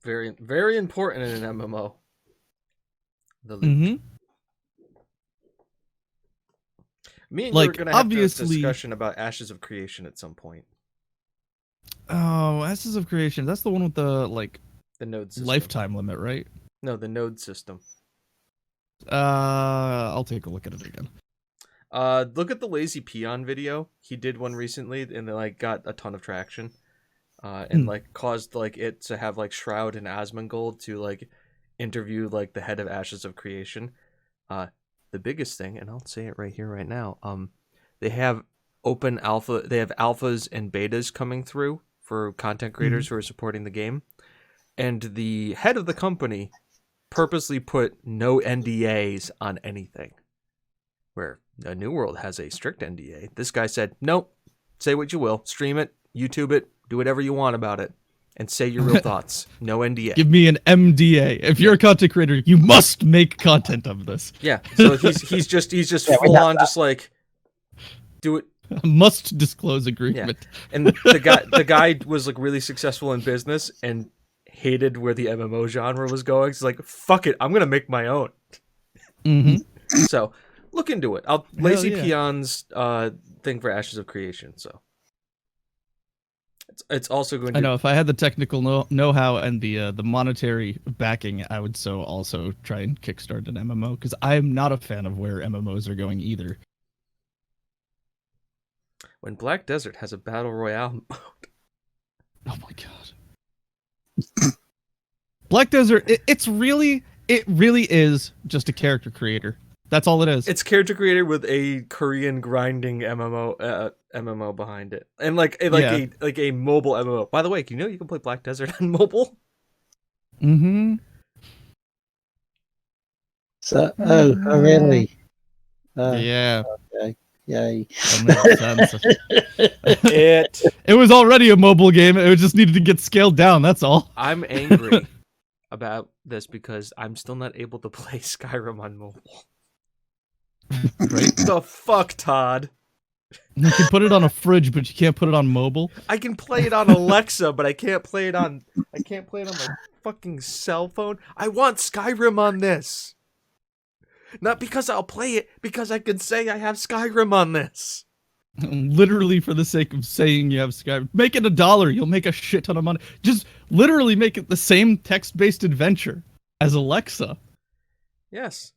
Very, very important in an MMO. The loot. Mm-hmm. Me and you are going to have a discussion about Ashes of Creation at some point. Oh, Ashes of Creation. That's the one with the node system. Lifetime limit, right? No, the node system. I'll take a look at it again. Look at the Lazy Peon video. He did one recently, and they got a ton of traction. and like caused like it to have like Shroud and Asmongold to like interview like the head of Ashes of Creation. The biggest thing, and I'll say it right here, right now. They have open alpha. They have alphas and betas coming through for content creators who are supporting the game, and the head of the company purposely put no NDAs on anything. Where a New World has a strict NDA, this guy said, "Nope, say what you will, stream it, YouTube it, do whatever you want about it, and say your real thoughts. No NDA. Give me an MDA. If you're a content creator, you must make content of this. Yeah, so he's just full on, just like do it. Must disclose agreement. Yeah. And the guy was like really successful in business and hated where the MMO genre was going. He's like, fuck it, I'm gonna make my own. So look into it. Lazy Peon's thing for Ashes of Creation. So it's also going to. I know if I had the technical know-how and the monetary backing, I would also try and kickstart an MMO, because I'm not a fan of where MMOs are going either. When Black Desert has a battle royale mode. Oh my god. Black Desert, it really is just a character creator. That's all it is. It's character creator with a Korean grinding MMO behind it, and like a mobile MMO. By the way, you know you can play Black Desert on mobile. So, really? Yeah. Okay. Yay. That makes sense. It was already a mobile game. It just needed to get scaled down. That's all. I'm angry about this because I'm still not able to play Skyrim on mobile. Right? The fuck, Todd? You can put it on a fridge, but you can't put it on mobile. I can play it on Alexa, but I can't play it on my fucking cell phone. I want Skyrim on this. Not because I'll play it, because I can say I have Skyrim on this. Literally for the sake of saying you have Skyrim. Make it $1, you'll make a shit ton of money. Just literally make it the same text-based adventure as Alexa. Yes.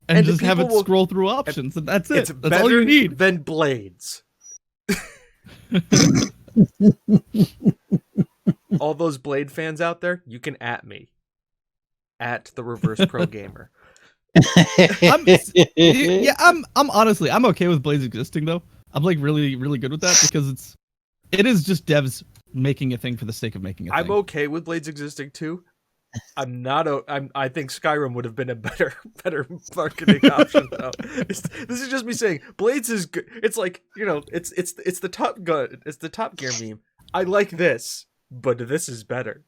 And just have it scroll through options, and that's it. That's all you need. Than Blades. All those Blade fans out there, you can at me. At the Reverse Pro Gamer. I'm honestly, I'm okay with Blades existing though. I'm like really good with that, because it is just devs making a thing for the sake of making a thing. I'm okay with Blades existing too. I think Skyrim would have been a better marketing option though. This is just me saying Blades is good. It's like, you know, it's the Top Gun, it's the Top Gear meme. I like this, but this is better.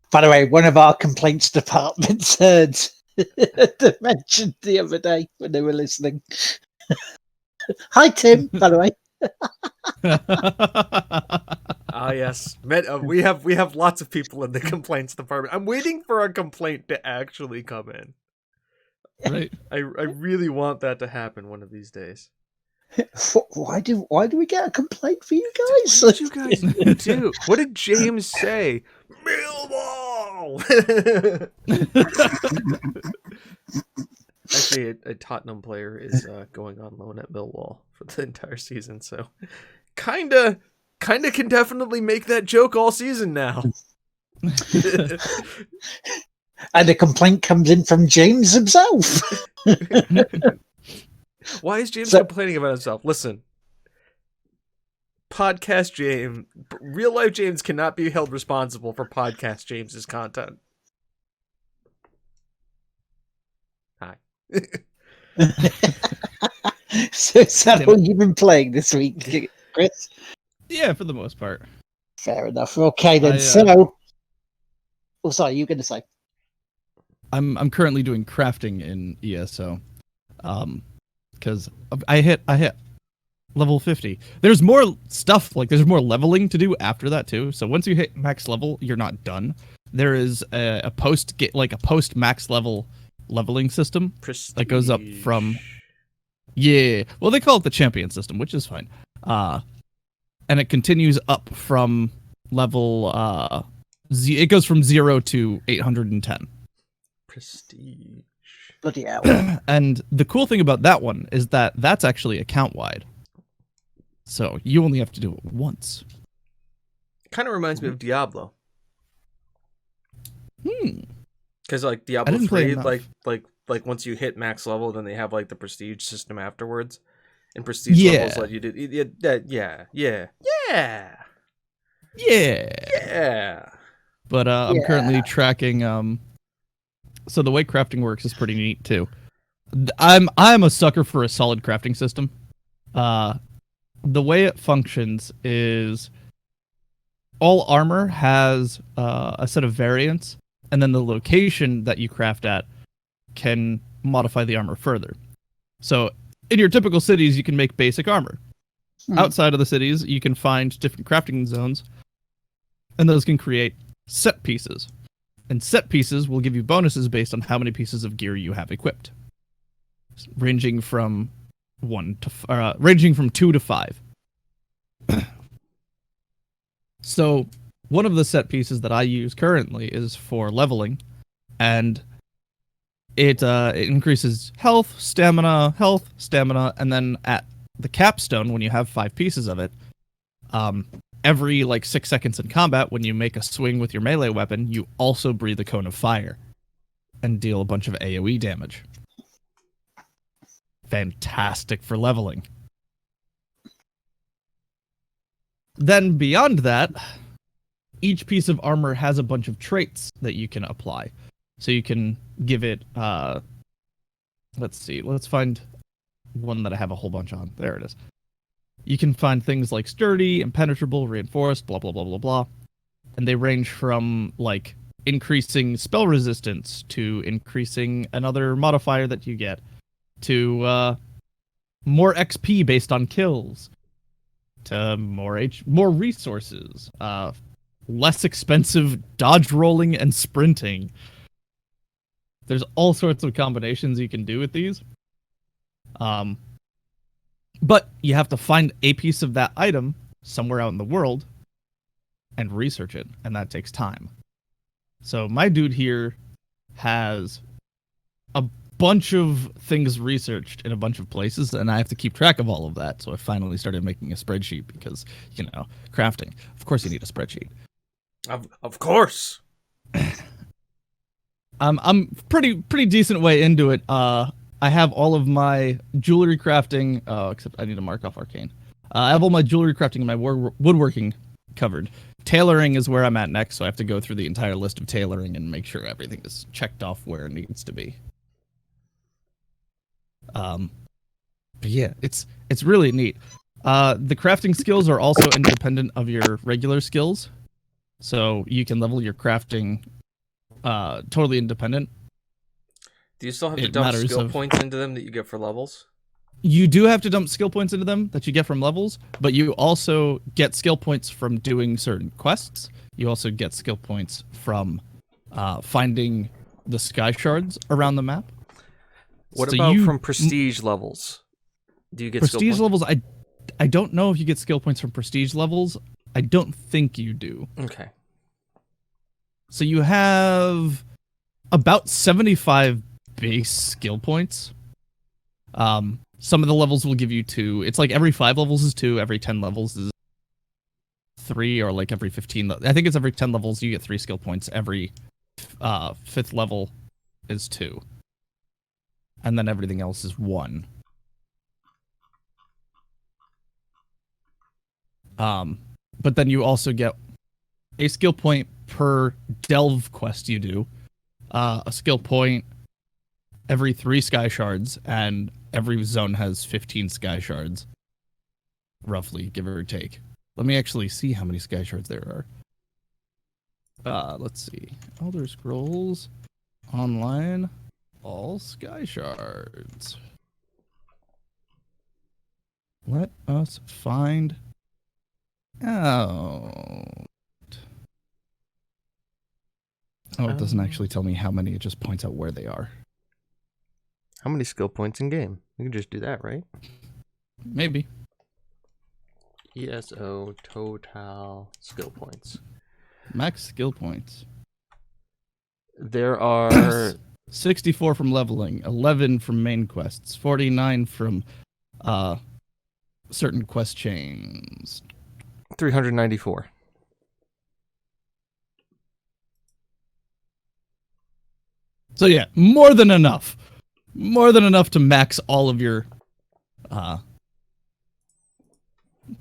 By the way, one of our complaints departments heard mentioned the other day when they were listening. Hi, Tim. By the way. Yes, we have lots of people in the complaints department. I'm waiting for a complaint to actually come in. Right. I really want that to happen one of these days. Why do we get a complaint for you guys? What did you guys do? What did James say? Millwall. Actually, a Tottenham player is going on loan at Millwall for the entire season, so kinda can definitely make that joke all season now. And the complaint comes in from James himself. Why is James complaining about himself? Listen, podcast James, real life James cannot be held responsible for podcast James's content. Hi. So is that all you've been playing this week, Chris? Yeah, for the most part. Fair enough. Okay then. Oh, sorry, you were going to say. I'm currently doing crafting in ESO, because I hit level 50. There's more stuff, like there's more leveling to do after that too. So once you hit max level, you're not done. There is a post max level leveling system that goes up from well, they call it the champion system, which is fine. And it continues up from level it goes from 0 to 810. Prestige. Bloody hell. And the cool thing about that one is that that's actually account wide. So you only have to do it once. Kind of reminds me of Diablo. Because like I Diablo didn't play 3, enough. like once you hit max level, then they have like the prestige system afterwards. And prestige levels let you do yeah. But I'm Yeah. currently tracking. So the way crafting works is pretty neat too. I'm a sucker for a solid crafting system. The way it functions is all armor has a set of variants, and then the location that you craft at can modify the armor further. So in your typical cities, you can make basic armor. Outside of the cities, you can find different crafting zones, and those can create set pieces. And set pieces will give you bonuses based on how many pieces of gear you have equipped, ranging from 2 to 5. So one of the set pieces that I use currently is for leveling, and it increases health, stamina, and then at the capstone, when you have 5 pieces of it, every like 6 seconds in combat, when you make a swing with your melee weapon, you also breathe a cone of fire and deal a bunch of AoE damage. Fantastic for leveling. Then beyond that, each piece of armor has a bunch of traits that you can apply. So you can give it, let's see, let's find one that I have a whole bunch on. There it is. You can find things like sturdy, impenetrable, reinforced, blah, blah, blah, blah, blah. And they range from, like, increasing spell resistance to increasing another modifier that you get to more XP based on kills to more resources, less expensive dodge rolling and sprinting. There's all sorts of combinations you can do with these. But you have to find a piece of that item somewhere out in the world and research it, and that takes time. So my dude here has a bunch of things researched in a bunch of places, and I have to keep track of all of that. So I finally started making a spreadsheet because, crafting. Of course you need a spreadsheet. Of course. I'm pretty decent way into it. I have all of my jewelry crafting, except I need to mark off arcane. I have all my jewelry crafting and my woodworking covered. Tailoring is where I'm at next, so I have to go through the entire list of tailoring and make sure everything is checked off where it needs to be. But yeah, it's really neat. The crafting skills are also independent of your regular skills, so you can level your crafting totally independent. Do you still have to dump skill points into them that you get for levels? You do have to dump skill points into them that you get from levels, but you also get skill points from doing certain quests. You also get skill points from finding the sky shards around the map. What about from prestige levels? Do you get prestige levels? I don't know if you get skill points from prestige levels. I don't think you do. Okay. So you have about 75 base skill points. Some of the levels will give you 2. It's like every 5 levels is 2, every 10 levels is 3, or like every 15. I think it's every 10 levels you get 3 skill points. Every 5th level is 2. And then everything else is 1. But then you also get a skill point per delve quest you do, a skill point every 3 sky shards, and every zone has 15 sky shards, roughly, give or take. Let me actually see how many sky shards there are. Let's see. Elder Scrolls Online, all sky shards. Let us find out. Oh, it doesn't actually tell me how many, it just points out where they are. How many skill points in game? You can just do that, right? Maybe. ESO total skill points. Max skill points. There are 64 from leveling, 11 from main quests, 49 from certain quest chains? 394. So yeah, more than enough. More than enough to max all of your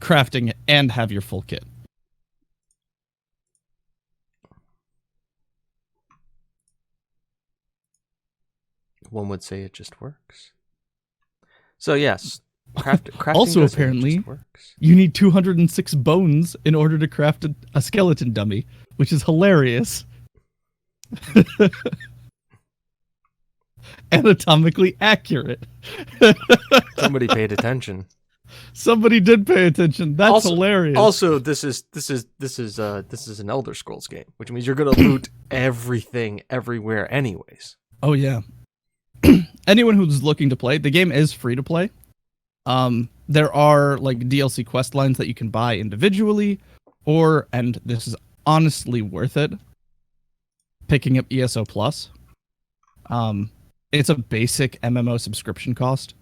crafting and have your full kit. One would say it just works. So yes, crafting Also, does say it apparently, just works. you need 206 bones in order to craft a skeleton dummy, which is hilarious. Anatomically accurate. Somebody paid attention. Somebody did pay attention. That's hilarious. Also, this is an Elder Scrolls game, which means you're gonna loot everything everywhere, anyways. Oh yeah. Anyone who's looking to play, the game is free to play. There are like DLC quest lines that you can buy individually, and this is honestly worth it, picking up ESO Plus. It's a basic MMO subscription cost.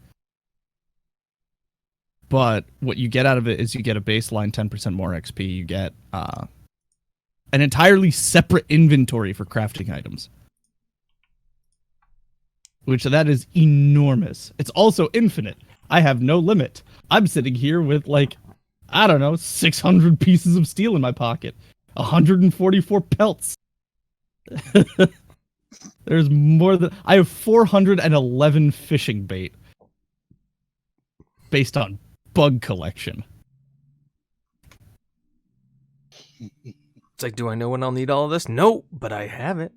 But what you get out of it is you get a baseline 10% more XP. You get an entirely separate inventory for crafting items. Which that is enormous. It's also infinite. I have no limit. I'm sitting here with 600 pieces of steel in my pocket. 144 pelts. There's more than... I have 411 fishing bait. Based on bug collection. It's like, do I know when I'll need all of this? No, but I have it.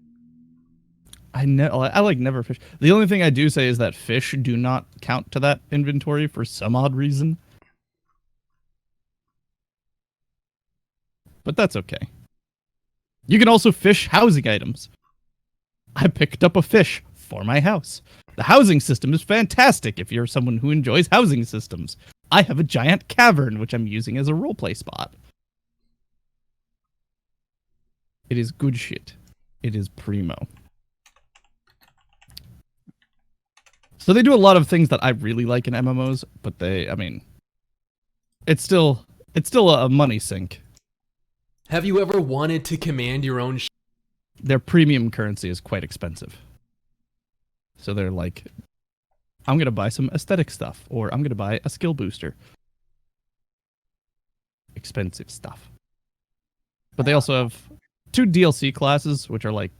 I never fish. The only thing I do say is that fish do not count to that inventory for some odd reason. But that's okay. You can also fish housing items. I picked up a fish for my house. The housing system is fantastic if you're someone who enjoys housing systems. I have a giant cavern, which I'm using as a roleplay spot. It is good shit. It is primo. So they do a lot of things that I really like in MMOs, but it's still a money sink. Have you ever wanted to command your own Their premium currency is quite expensive. So they're like, I'm going to buy some aesthetic stuff, or I'm going to buy a skill booster. Expensive stuff. But they also have 2 DLC classes, which are like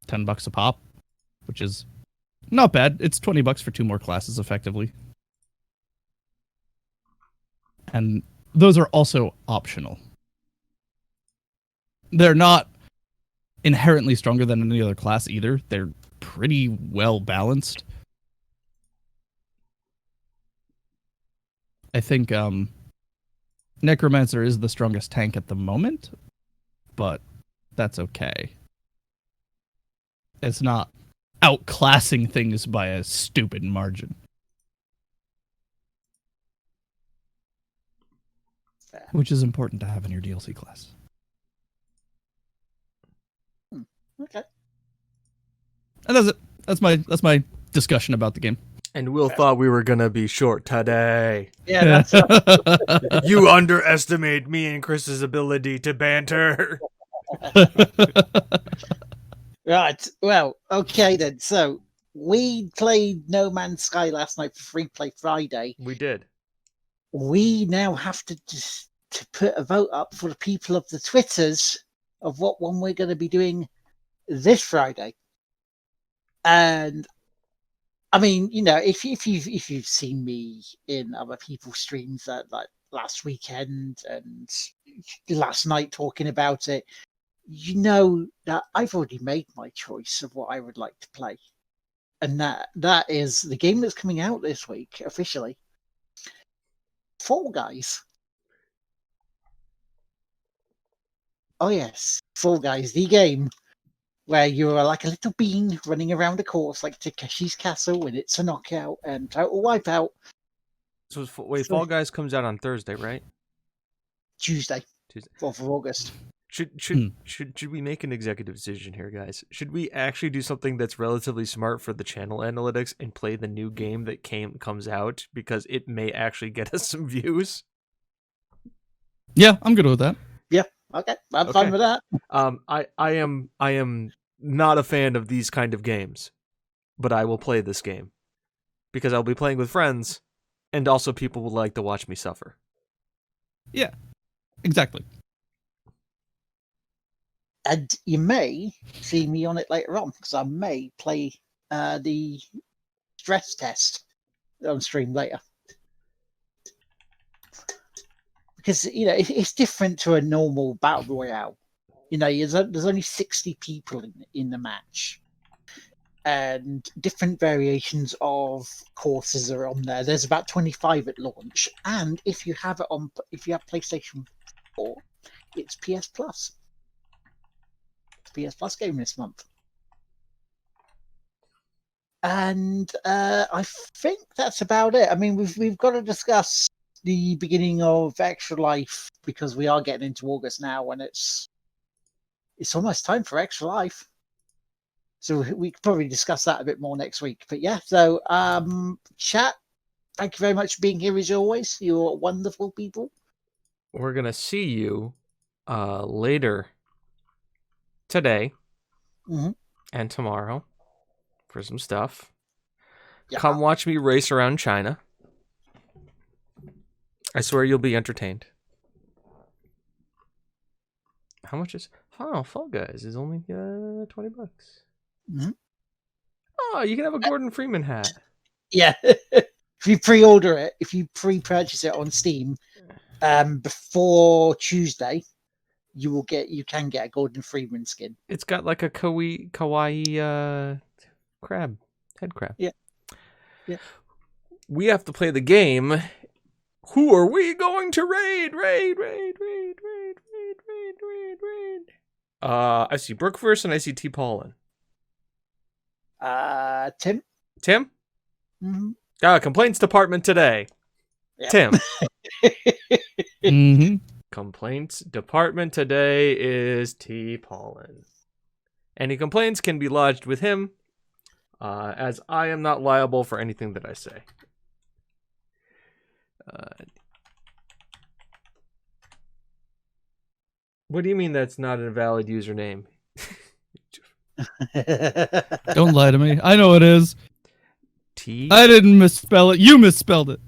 $10 a pop, which is not bad. It's $20 for 2 more classes, effectively. And those are also optional. They're not inherently stronger than any other class either. They're pretty well balanced. I think Necromancer is the strongest tank at the moment, but that's okay. It's not outclassing things by a stupid margin. Fair. Which is important to have in your DLC class. Okay. And that's it. That's my discussion about the game. And Will thought we were gonna be short today. Yeah, that's You underestimate me and Chris's ability to banter. right. Well, okay then. So we played No Man's Sky last night for Free Play Friday. We did. We now have to put a vote up for the people of the Twitters of what one we're going to be doing this Friday. And I mean, if you've seen me in other people's streams like last weekend and last night talking about it, you know that I've already made my choice of what I would like to play, and that is the game that's coming out this week officially. Fall Guys. Oh yes, Fall Guys, the game where you're like a little bean running around a course like Takeshi's Castle, and it's a knockout and total wipeout. So wait, Fall Guys comes out on Thursday, right? Tuesday, Tuesday. 4th of August. Should we make an executive decision here, guys? Should we actually do something that's relatively smart for the channel analytics and play the new game that comes out, because it may actually get us some views? Yeah, I'm good with that. Yeah, okay, I'm fine with that. I am not a fan of these kind of games, but I will play this game because I'll be playing with friends, and also people will like to watch me suffer. Yeah, exactly. And you may see me on it later on, because I may play the stress test on stream later. Because, it's different to a normal battle royale. There's only 60 people in the match. And different variations of courses are on there. There's about 25 at launch. And if you have PlayStation 4, it's PS Plus. PS Plus game this month. And I think that's about it. I mean, we've got to discuss the beginning of Extra Life, because we are getting into August now, and it's almost time for Extra Life. So we could probably discuss that a bit more next week. But yeah, so chat, thank you very much for being here as always. You're wonderful people. We're gonna see you later today and tomorrow for some stuff. Yeah. Come watch me race around China. I swear you'll be entertained. How much is... Oh, Fall Guys is only $20. Mm-hmm. Oh, you can have a Gordon Freeman hat. Yeah. If you pre-order it, if you pre-purchase it on Steam before Tuesday, you can get a Gordon Freeman skin. It's got like a kawaii crab, head crab. Yeah. We have to play the game. Who are we going to raid? I see Brooke first, and I see T. Paulin. Tim? Tim? Mm-hmm. Complaints department today. Yeah. Tim. Mm-hmm. Complaints department today is T. Paulin. Any complaints can be lodged with him, as I am not liable for anything that I say. What do you mean that's not a valid username? Don't lie to me. I know it is. I didn't misspell it. You misspelled it.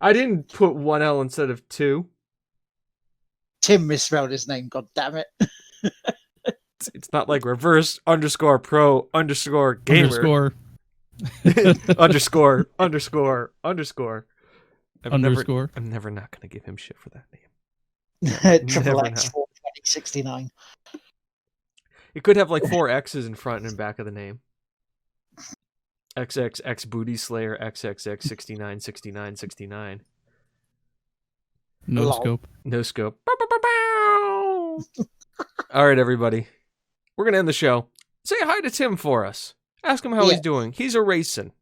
I didn't put one L instead of two. Tim misspelled his name, god damn it. It's not like reverse _pro _gamer. Underscore. I'm never not going to give him shit for that name. Triple X 42069. It could have like 4 X's in front and back of the name. XXX Booty Slayer XXX 696969. No scope. No scope. All right, everybody. We're going to end the show. Say hi to Tim for us. Ask him how he's doing. He's a racing.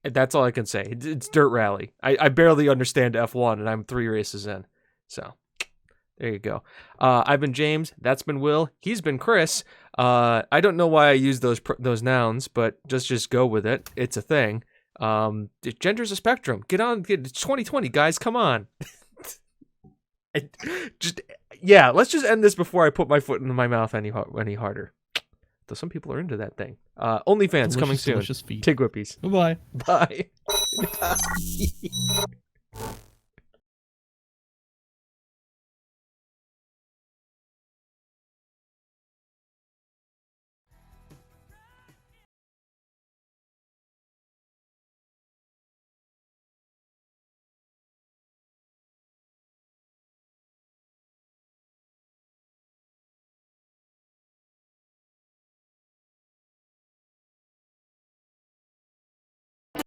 That's all I can say. It's Dirt Rally. I barely understand F1, and I'm 3 races in. So, there you go. I've been James. That's been Will. He's been Chris. I don't know why I use those nouns, but just go with it. It's a thing. Gender's a spectrum. Get on. It's 2020, guys. Come on. Let's just end this before I put my foot in my mouth any harder. Though some people are into that thing. OnlyFans coming soon. TGWPIS. Bye-bye. Bye.